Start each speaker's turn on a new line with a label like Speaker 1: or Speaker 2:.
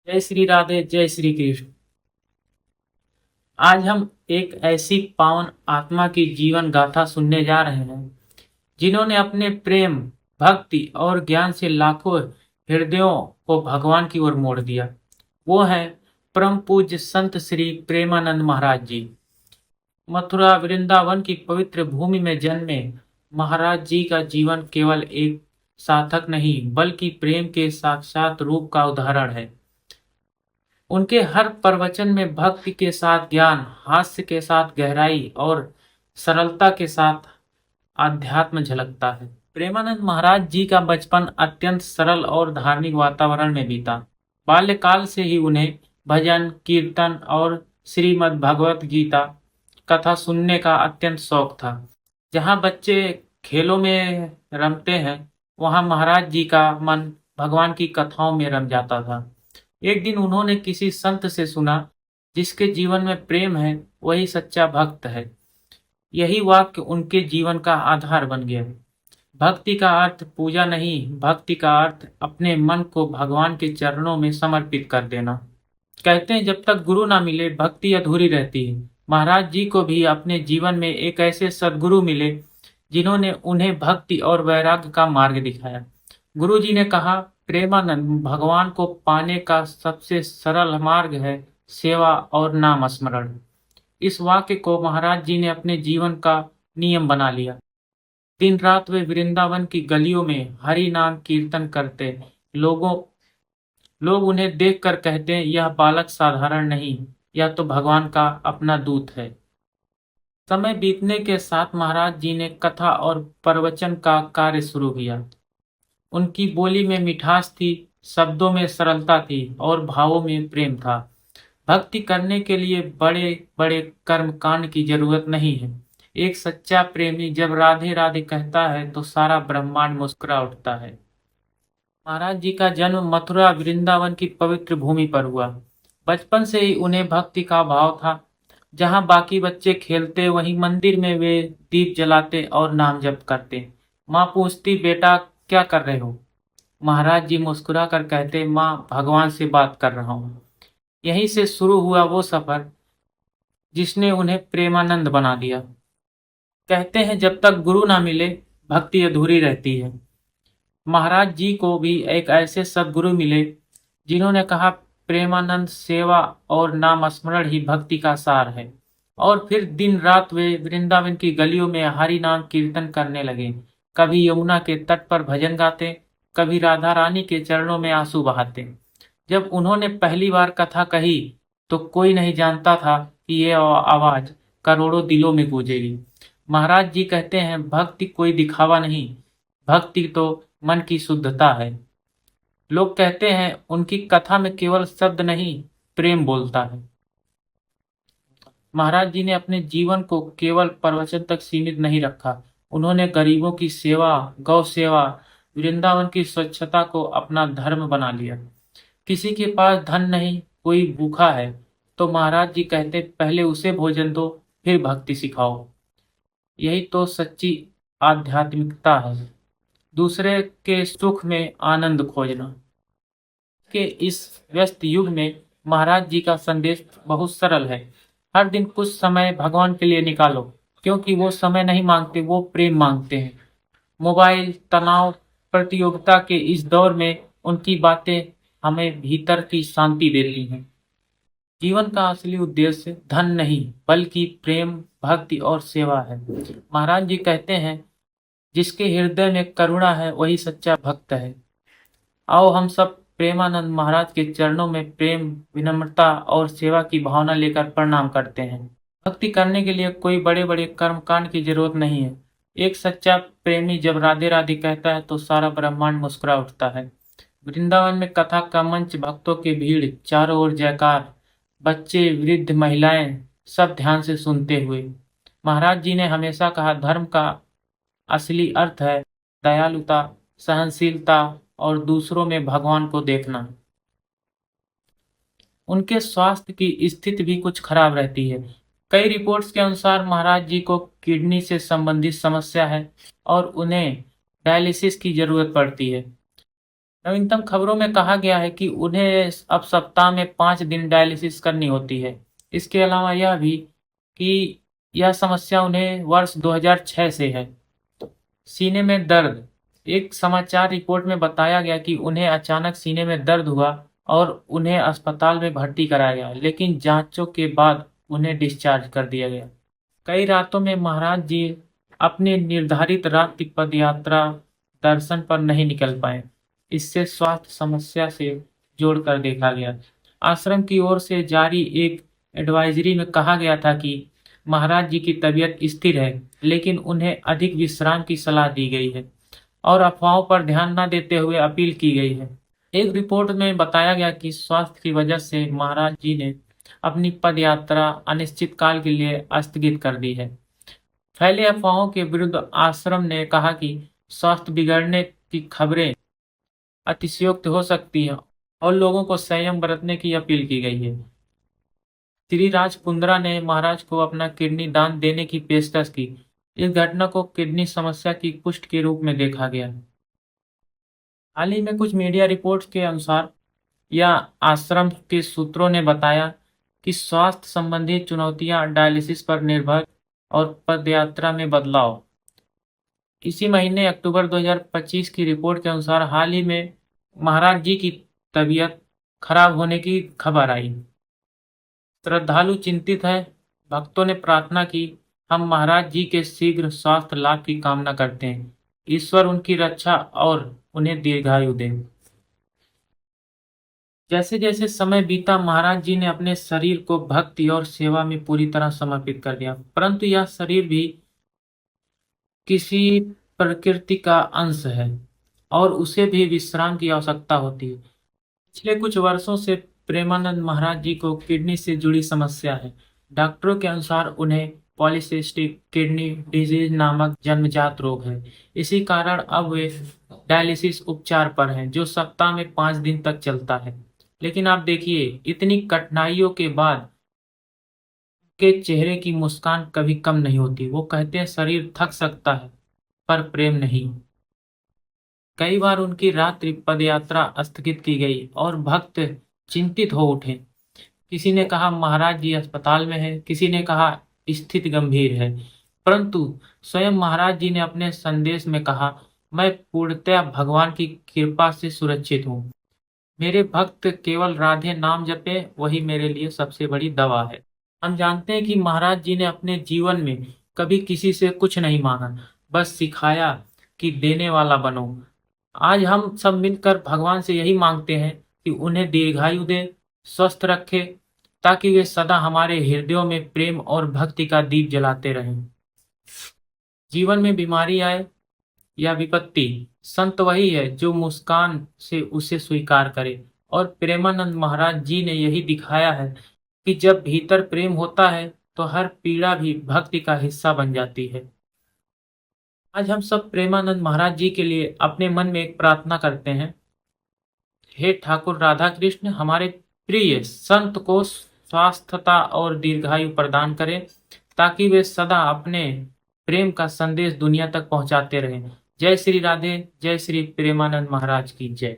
Speaker 1: जय श्री राधे, जय श्री कृष्ण। आज हम एक ऐसी पावन आत्मा की जीवन गाथा सुनने जा रहे हैं जिन्होंने अपने प्रेम, भक्ति और ज्ञान से लाखों हृदयों को भगवान की ओर मोड़ दिया। वो है परम पूज्य संत श्री प्रेमानंद महाराज जी। मथुरा वृंदावन की पवित्र भूमि में जन्मे महाराज जी का जीवन केवल एक साधक नहीं बल्कि प्रेम के साक्षात रूप का उदाहरण है। उनके हर प्रवचन में भक्ति के साथ ज्ञान, हास्य के साथ गहराई और सरलता के साथ आध्यात्म झलकता है। प्रेमानंद महाराज जी का बचपन अत्यंत सरल और धार्मिक वातावरण में बीता। बाल्यकाल से ही उन्हें भजन, कीर्तन और श्रीमद् भगवत गीता कथा सुनने का अत्यंत शौक था। जहाँ बच्चे खेलों में रमते हैं, वहाँ महाराज जी का मन भगवान की कथाओं में रम जाता था। एक दिन उन्होंने किसी संत से सुना, जिसके जीवन में प्रेम है वही सच्चा भक्त है। यही वाक्य उनके जीवन का आधार बन गया। भक्ति का अर्थ पूजा नहीं, भक्ति का अर्थ अपने मन को भगवान के चरणों में समर्पित कर देना। कहते हैं जब तक गुरु ना मिले भक्ति अधूरी रहती है। महाराज जी को भी अपने जीवन में एक ऐसे सद्गुरु मिले जिन्होंने उन्हें भक्ति और वैराग्य का मार्ग दिखाया। गुरु जी ने कहा, प्रेमानंद, भगवान को पाने का सबसे सरल मार्ग है सेवा और नाम स्मरण। इस वाक्य को महाराज जी ने अपने जीवन का नियम बना लिया। दिन रात वे वृंदावन की गलियों में हरि नाम कीर्तन करते। लोग उन्हें देखकर कहते हैं, यह बालक साधारण नहीं, यह तो भगवान का अपना दूत है। समय बीतने के साथ महाराज जी ने कथा और प्रवचन का कार्य शुरू किया। उनकी बोली में मिठास थी, शब्दों में सरलता थी और भावों में प्रेम था। भक्ति करने के लिए बड़े बड़े कर्मकांड की जरूरत नहीं है। एक सच्चा प्रेमी जब राधे राधे कहता है तो सारा ब्रह्मांड मुस्कुरा उठता है। महाराज जी का जन्म मथुरा वृंदावन की पवित्र भूमि पर हुआ। बचपन से ही उन्हें भक्ति का भाव था। जहाँ बाकी बच्चे खेलते वहीं मंदिर में वे दीप जलाते और नाम जप करते। माँ पूछती, बेटा क्या कर रहे हो? महाराज जी मुस्कुरा कर कहते, माँ भगवान से बात कर रहा हूँ। यहीं से शुरू हुआ वो सफर जिसने उन्हें प्रेमानंद बना दिया। कहते हैं जब तक गुरु ना मिले भक्ति अधूरी रहती है। महाराज जी को भी एक ऐसे सद्गुरु मिले जिन्होंने कहा, प्रेमानंद, सेवा और नाम स्मरण ही भक्ति का सार है। और फिर दिन रात वे वृंदावन की गलियों में हरि नाम कीर्तन करने लगे। कभी यमुना के तट पर भजन गाते, कभी राधा रानी के चरणों में आंसू बहाते। जब उन्होंने पहली बार कथा कही तो कोई नहीं जानता था कि ये आवाज करोड़ों दिलों में गूंजेगी। महाराज जी कहते हैं, भक्ति कोई दिखावा नहीं, भक्ति तो मन की शुद्धता है। लोग कहते हैं उनकी कथा में केवल शब्द नहीं, प्रेम बोलता है। महाराज जी ने अपने जीवन को केवल प्रवचन तक सीमित नहीं रखा। उन्होंने गरीबों की सेवा, गौ सेवा, वृंदावन की स्वच्छता को अपना धर्म बना लिया। किसी के पास धन नहीं, कोई भूखा है तो महाराज जी कहते, पहले उसे भोजन दो, फिर भक्ति सिखाओ। यही तो सच्ची आध्यात्मिकता है, दूसरे के सुख में आनंद खोजना। के इस व्यस्त युग में महाराज जी का संदेश बहुत सरल है। हर दिन कुछ समय भगवान के लिए निकालो, क्योंकि वो समय नहीं मांगते, वो प्रेम मांगते हैं। मोबाइल, तनाव, प्रतियोगिता के इस दौर में उनकी बातें हमें भीतर की शांति देती हैं। जीवन का असली उद्देश्य धन नहीं बल्कि प्रेम, भक्ति और सेवा है। महाराज जी कहते हैं, जिसके हृदय में करुणा है वही सच्चा भक्त है। आओ हम सब प्रेमानंद महाराज के चरणों में प्रेम, विनम्रता और सेवा की भावना लेकर प्रणाम करते हैं। भक्ति करने के लिए कोई बड़े बड़े कर्मकांड की जरूरत नहीं है। एक सच्चा प्रेमी जब राधे राधे कहता है तो सारा ब्रह्मांड मुस्कुरा उठता है। वृंदावन में कथा का मंच, भक्तों की भीड़, चारों ओर जयकार, बच्चे, वृद्ध, महिलाएं सब ध्यान से सुनते हुए। महाराज जी ने हमेशा कहा, धर्म का असली अर्थ है दयालुता, सहनशीलता और दूसरों में भगवान को देखना। उनके स्वास्थ्य की स्थिति भी कुछ खराब रहती है। कई रिपोर्ट्स के अनुसार महाराज जी को किडनी से संबंधित समस्या है और उन्हें डायलिसिस की जरूरत पड़ती है। नवीनतम खबरों में कहा गया है कि उन्हें अब सप्ताह में 5 दिन डायलिसिस करनी होती है। इसके अलावा यह भी कि यह समस्या उन्हें वर्ष 2006 से है। सीने में दर्द। एक समाचार रिपोर्ट में बताया गया कि उन्हें अचानक सीने में दर्द हुआ और उन्हें अस्पताल में भर्ती कराया गया, लेकिन जांचों के बाद उन्हें डिस्चार्ज कर दिया गया। कई रातों में महाराज जी अपने निर्धारित रात्रि पदयात्रा दर्शन पर नहीं निकल पाए। इससे स्वास्थ्य समस्या से जोड़कर देखा गया। आश्रम की ओर से जारी एक एडवाइजरी में कहा गया था कि महाराज जी की तबीयत स्थिर है, लेकिन उन्हें अधिक विश्राम की सलाह दी गई है और अफवाहों पर ध्यान न देते हुए अपील की गई है। एक रिपोर्ट में बताया गया कि स्वास्थ्य की वजह से महाराज जी ने अपनी पदयात्रा अनिश्चित काल के लिए स्थगित कर दी है। फैले अफवाहों के विरुद्ध आश्रम ने कहा कि स्वास्थ्य बिगड़ने की खबरें अतिशयोक्त हो सकती हैं और लोगों को संयम बरतने की अपील की गई है। श्री राज कुंद्रा ने महाराज को अपना किडनी दान देने की पेशकश की। इस घटना को किडनी समस्या की पुष्टि के रूप में देखा गया। हाल ही में कुछ मीडिया रिपोर्ट्स के अनुसार या आश्रम के सूत्रों ने बताया कि स्वास्थ्य संबंधी चुनौतियां, डायलिसिस पर निर्भर और पदयात्रा में बदलाव। इसी महीने अक्टूबर 2025 की रिपोर्ट के अनुसार हाल ही में महाराज जी की तबीयत खराब होने की खबर आई। श्रद्धालु चिंतित है। भक्तों ने प्रार्थना की। हम महाराज जी के शीघ्र स्वास्थ्य लाभ की कामना करते हैं। ईश्वर उनकी रक्षा और उन्हें दीर्घायु दे। जैसे जैसे समय बीता, महाराज जी ने अपने शरीर को भक्ति और सेवा में पूरी तरह समर्पित कर दिया, परंतु यह शरीर भी किसी प्रकृति का अंश है और उसे भी विश्राम की आवश्यकता होती है। पिछले कुछ वर्षों से प्रेमानंद महाराज जी को किडनी से जुड़ी समस्या है। डॉक्टरों के अनुसार उन्हें पॉलीसिस्टिक किडनी डिजीज नामक जन्मजात रोग है। इसी कारण अब वे डायलिसिस उपचार पर हैं, जो सप्ताह में 5 दिन तक चलता है। लेकिन आप देखिए, इतनी कठिनाइयों के बाद के चेहरे की मुस्कान कभी कम नहीं होती। वो कहते हैं शरीर थक सकता है पर प्रेम नहीं। कई बार उनकी रात्रि पदयात्रा स्थगित की गई और भक्त चिंतित हो उठे। किसी ने कहा महाराज जी अस्पताल में है, किसी ने कहा स्थिति गंभीर है, परंतु स्वयं महाराज जी ने अपने संदेश में कहा, मैं पूर्णतया भगवान की कृपा से सुरक्षित हूँ। मेरे भक्त केवल राधे नाम जपे, वही मेरे लिए सबसे बड़ी दवा है। हम जानते हैं कि महाराज जी ने अपने जीवन में कभी किसी से कुछ नहीं मांगा, बस सिखाया कि देने वाला बनो। आज हम सब मिलकर भगवान से यही मांगते हैं कि उन्हें दीर्घायु दे, स्वस्थ रखे, ताकि वे सदा हमारे हृदयों में प्रेम और भक्ति का दीप जलाते रहें। जीवन में बीमारी आए या विपत्ति, संत वही है जो मुस्कान से उसे स्वीकार करे। और प्रेमानंद महाराज जी ने यही दिखाया है कि जब भीतर प्रेम होता है तो हर पीड़ा भी भक्ति का हिस्सा बन जाती है। आज हम सब प्रेमानंद महाराज जी के लिए अपने मन में एक प्रार्थना करते हैं। हे ठाकुर राधा कृष्ण, हमारे प्रिय संत को स्वास्थ्यता और दीर्घायु प्रदान करें, ताकि वे सदा अपने प्रेम का संदेश दुनिया तक पहुंचाते रहें। जय श्री राधे, जय श्री प्रेमानंद महाराज की जय।